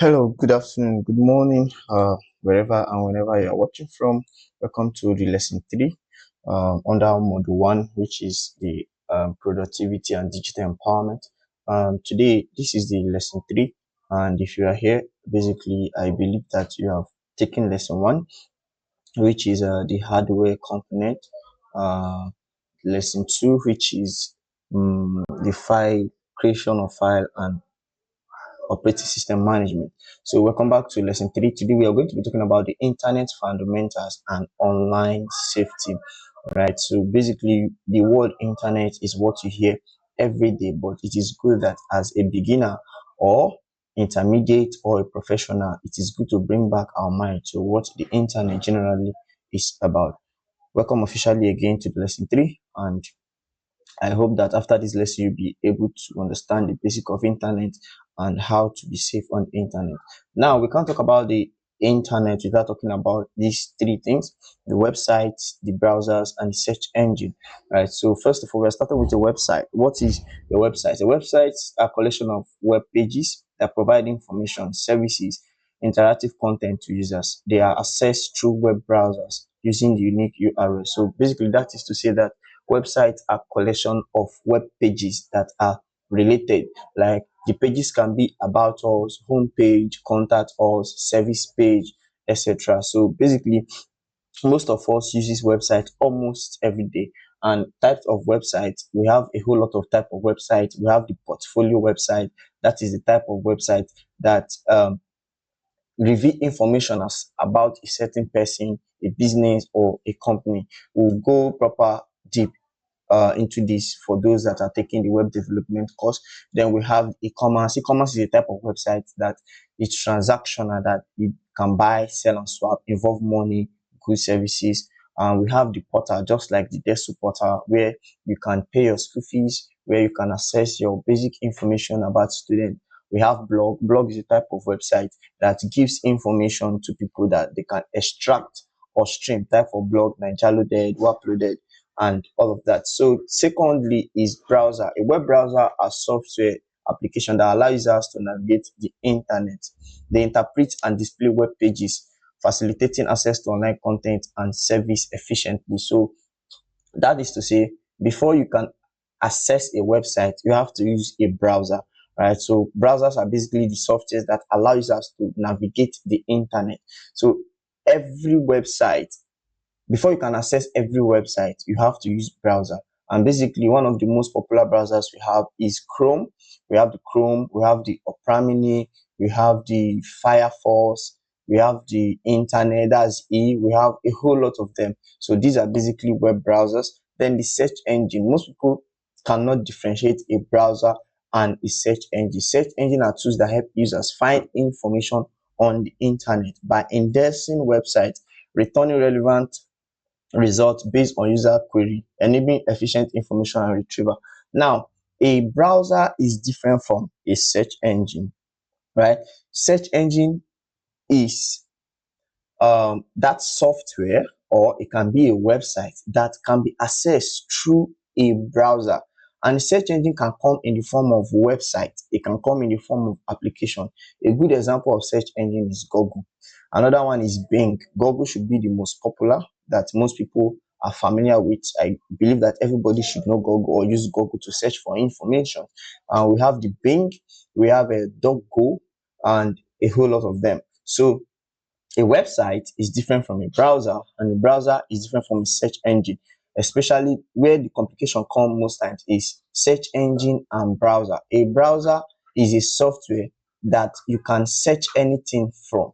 Hello, good afternoon, good morning, wherever and whenever you're watching from. Welcome to the lesson 3 under module 1, which is the productivity and digital empowerment. Today, this is the lesson 3, and if you are here, basically, I believe that you have taken lesson 1, which is the hardware component, uh, lesson 2, which is the file creation of file and operating system management. So welcome back to lesson 3. Today we are going to be talking about the internet fundamentals and online safety. Right. So basically the word internet is what you hear every day, but it is good that as a beginner or intermediate or a professional, it is good to bring back our mind to what the internet generally is about. Welcome officially again to lesson 3, and I hope that after this lesson, you'll be able to understand the basic of internet and how to be safe on the internet. Now, we can't talk about the internet without talking about these three things: the websites, the browsers, and the search engine. Right. So first of all, we're starting with the website. What is the website? The websites are a collection of web pages that provide information, services, interactive content to users. They are accessed through web browsers using the unique URL. So basically, that is to say that websites are collection of web pages that are related. Like the pages can be about us, homepage, contact us, service page, etc. So basically, most of us uses website almost every day. And types of websites, we have a whole lot of type of website. We have the portfolio website. That is the type of website that reveal information about a certain person, a business, or a company. We'll go proper deep into this for those that are taking the web development course. Then we have e-commerce. E-commerce is a type of website that is transactional, that you can buy, sell, and swap, involve money, goods, services. And we have the portal, just like the desktop portal, where you can pay your school fees, where you can access your basic information about students. We have blog. Blog is a type of website that gives information to people that they can extract or stream. Type of blog, like downloaded, uploaded, and all of that. So secondly is browser. A web browser are software application that allows us to navigate the internet. They interpret and display web pages, facilitating access to online content and service efficiently. So that is to say, before you can access a website, you have to use a browser, right? So browsers are basically the softwares that allows us to navigate the internet. So every website, before you can access every website, you have to use browser. And basically, one of the most popular browsers we have is Chrome. We have the Chrome, we have the Opera Mini, we have the Firefox, we have the Internet, that's E, we have a whole lot of them. So these are basically web browsers. Then the search engine. Most people cannot differentiate a browser and a search engine. Search engine are tools that help users find information on the internet by indexing websites, returning relevant results based on user query, enabling efficient information and retrieval. Now, a browser is different from a search engine, right? Search engine is that software, or it can be a website that can be accessed through a browser. And search engine can come in the form of website. It can come in the form of application. A good example of search engine is Google. Another one is Bing. Google should be the most popular that most people are familiar with. I believe that everybody should know Google or use Google to search for information. We have the Bing, we have a DuckDuckGo, and a whole lot of them. So a website is different from a browser, and a browser is different from a search engine, especially where the complication comes most times is search engine and browser. A browser is a software that you can search anything from,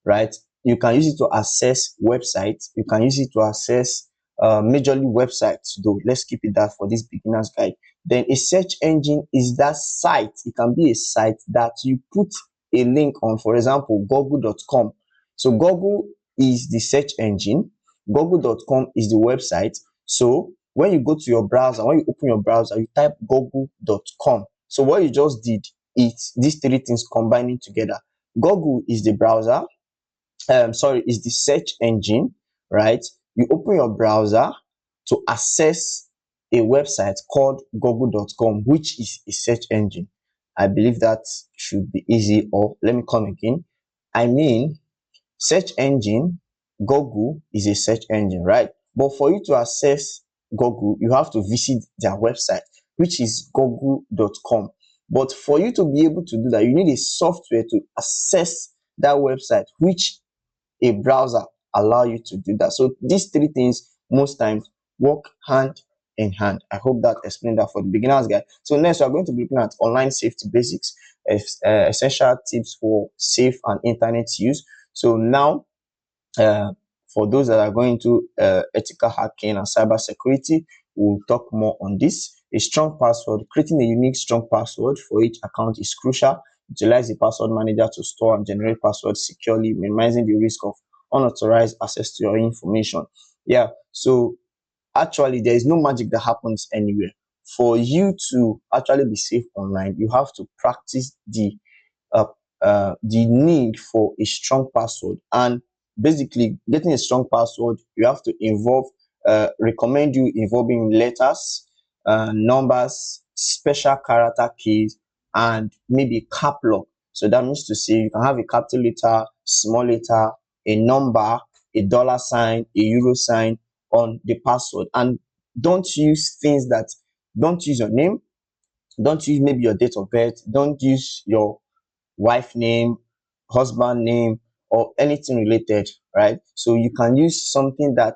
right? You can use it to access websites. You can use it to access majorly websites, though. Let's keep it that for this beginner's guide. Then a search engine is that site. It can be a site that you put a link on, for example, google.com. So Google is the search engine. Google.com is the website. So when you go to your browser, when you open your browser, you type google.com. So what you just did is these three things combining together. Google is the browser, is the search engine, right? You open your browser to access a website called google.com, which is a search engine. I believe that should be easy. Or let me come again. I mean, search engine, Google is a search engine, right? But for you to access Google, you have to visit their website, which is google.com. But for you to be able to do that, you need a software to access that website, which a browser allow you to do that. So these three things most times work hand in hand. I hope that explained that for the beginners guide. So next we are going to be looking at online safety basics, essential tips for safe and internet use. So now, uh, for those that are going to ethical hacking and cyber security, we'll talk more on this. A strong password, creating a unique strong password for each account is crucial. Utilize the password manager to store and generate passwords securely, minimizing the risk of unauthorized access to your information. Yeah, so actually there is no magic that happens anywhere. For you to actually be safe online, you have to practice uh, the need for a strong password. And basically, getting a strong password, you have to recommend you involving letters, numbers, special character keys, and maybe cap lock. So that means to say you can have a capital letter, small letter, a number, a dollar sign, a euro sign on the password. And don't use things that don't use your name, don't use maybe your date of birth, don't use your wife name, husband name, or anything related, right? So you can use something that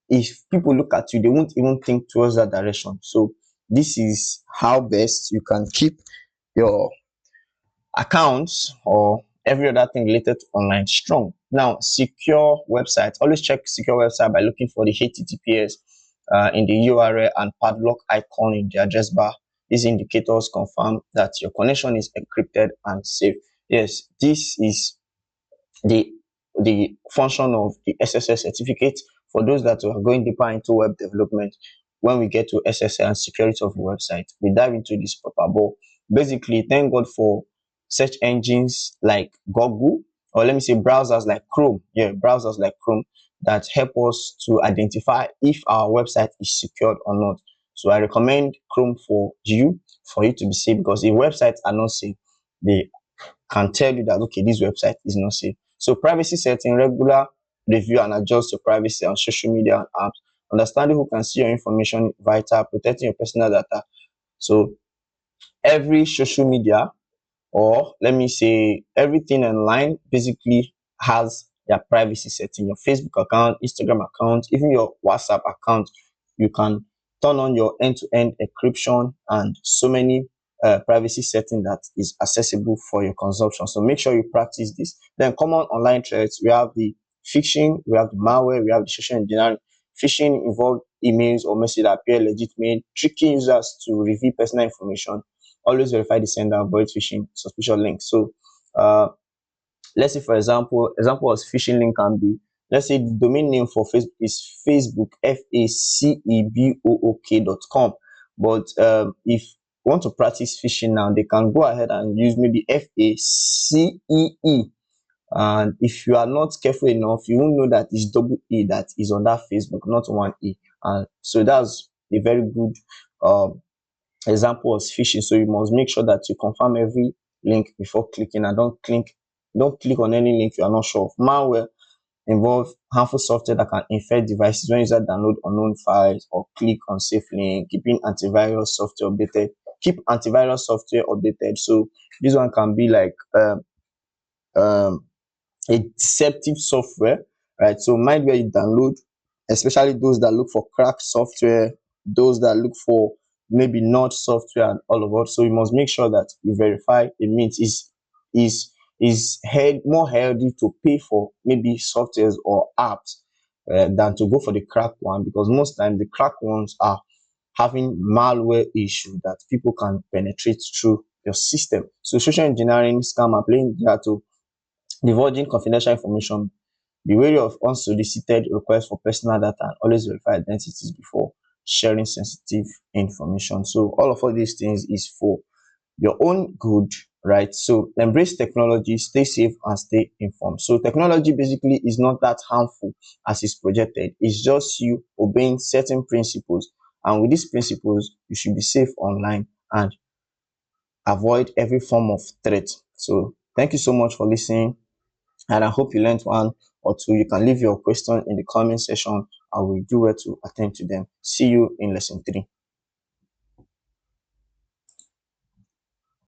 if people look at you, they won't even think towards that direction. So this is how best you can keep your accounts or every other thing related to online strong. Now, secure websites. Always check secure website by looking for the HTTPS in the URL and padlock icon in the address bar. These indicators confirm that your connection is encrypted and safe. Yes, this is the the function of the SSL certificate. For those that are going deeper into web development, when we get to SSL and security of the website, we dive into this proper. But basically, thank God for search engines like Google, or let me say browsers like Chrome. Yeah, browsers like Chrome that help us to identify if our website is secured or not. So I recommend Chrome for you to be safe, because if websites are not safe, they can tell you that okay, this website is not safe. So privacy setting, regular review and adjust your privacy on social media and apps. Understanding who can see your information vital, protecting your personal data. So every social media, or let me say everything online, basically has their privacy setting. Your Facebook account, Instagram account, even your WhatsApp account, you can turn on your end-to-end encryption and so many privacy setting that is accessible for your consumption. So make sure you practice this. Then common online threats, we have the phishing, we have the malware, we have the social engineering. Phishing involve emails or messages that appear legitimate, tricking users to reveal personal information. Always verify the sender, avoid phishing suspicious links. So uh, let's say for example of phishing link can be, let's say the domain name for Facebook is Facebook facebook.com, but if you want to practice phishing now, they can go ahead and use maybe FACEE, and if you are not careful enough, you won't know that it's double E that is on that Facebook, not one E. And so that's a very good um example of phishing. So you must make sure that you confirm every link before clicking, and don't click on any link you are not sure of. Malware involve harmful software that can infect devices when users download unknown files or click on safe link. Keeping antivirus software updated. Keep antivirus software updated. So this one can be like um a deceptive software, right? So mind where you download, especially those that look for cracked software, those that look for maybe not software and all of that. So you must make sure that you verify it means is more healthy to pay for maybe softwares or apps than to go for the cracked one, because most times the cracked ones are having malware issue that people can penetrate through your system. So social engineering scam are playing that to divulging confidential information. Be wary of unsolicited requests for personal data and always verify identities before sharing sensitive information. So all these things is for your own good, right? So embrace technology, stay safe and stay informed. So technology basically is not that harmful as it's projected. It's just you obeying certain principles. And with these principles, you should be safe online and avoid every form of threat. So thank you so much for listening, and I hope you learned one or two. You can leave your question in the comment section. I will do well to attend to them. See you in lesson 3.